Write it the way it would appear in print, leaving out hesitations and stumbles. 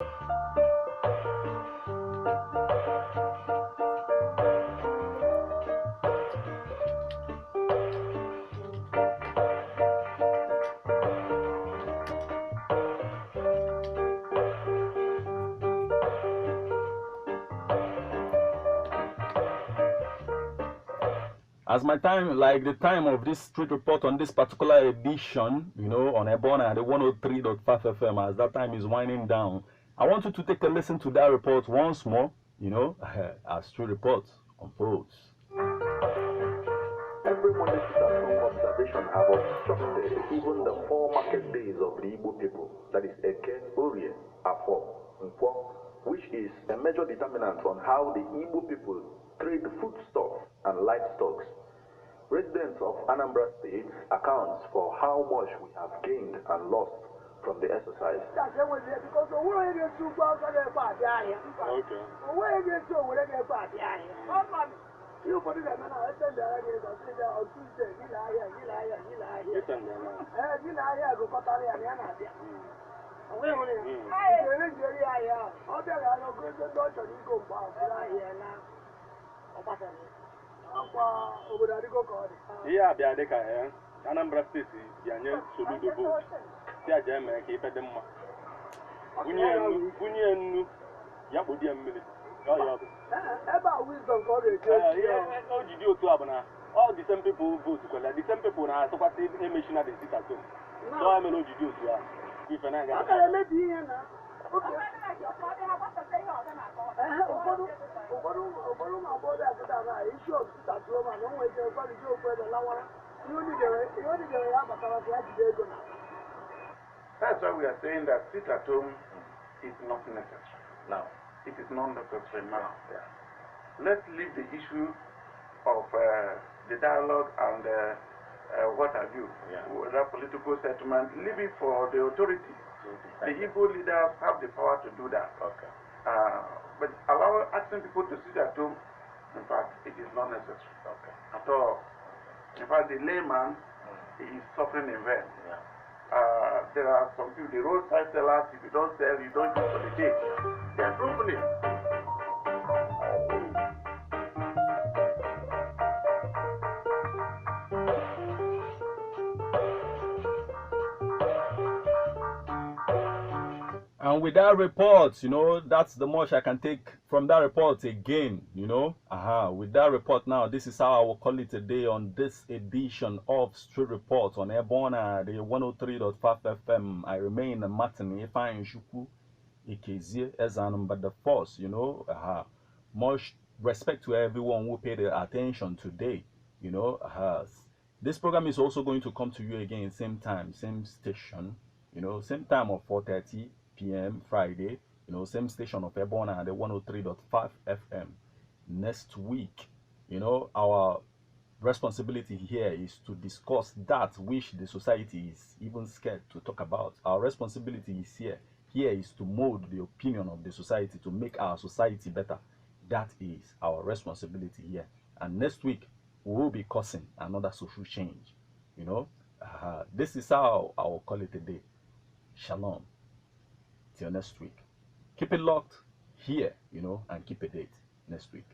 As my time, like the time of this street report on this particular edition, on Ebona, the 103.5 FM, as that time is winding down, I want you to take a listen to that report once more, as street report unfolds. Every Monday to observation have obstructed even the 4 market days of the Igbo people, that is Eke, Orie, Afo, Nkwo, which is a major determinant on how the Igbo people trade foodstuffs and livestock. Residents of Anambra State accounts for how much we have gained and lost from the exercise. Yeah, they are the guy. Anambra State, Yanya, Soludo, they German, keep at them. Bunyan, Yabudian minute. About wisdom, all the same people vote to collect. The same people are supporting a mission at the sit at home. So I'm a logic to if an I That's why we are saying that sit at home is not necessary. Now, it is not necessary now. Yeah. Let's leave the issue of the dialogue and what have you, that political settlement, leave it for the authority. The Igbo leaders have the power to do that. Okay. But asking people to sit at home, in fact, it is not necessary. Okay. At all. In fact, the layman is suffering in vain. Yeah. There are some people, the roadside sellers, if you don't sell, you don't use for the day. They are struggling. And with that report, that's the much I can take from that report again, With that report now, this is how I will call it today on this edition of Street Report on Ebona, the 103.5 FM. I remain a Martin, Ifeanyi Shuku, Ikezie, Ezanum, the force, Much respect to everyone who paid attention today, This program is also going to come to you again, same time, same station, same time of 4:30 p.m. Friday, same station of Ebona, the 103.5 FM. Next week, our responsibility here is to discuss that which the society is even scared to talk about. Our responsibility is here is to mold the opinion of the society to make our society better. That is our responsibility here. And next week, we will be causing another social change. This is how I will call it a day. Shalom. Till next week. Keep it locked here, and keep a date next week.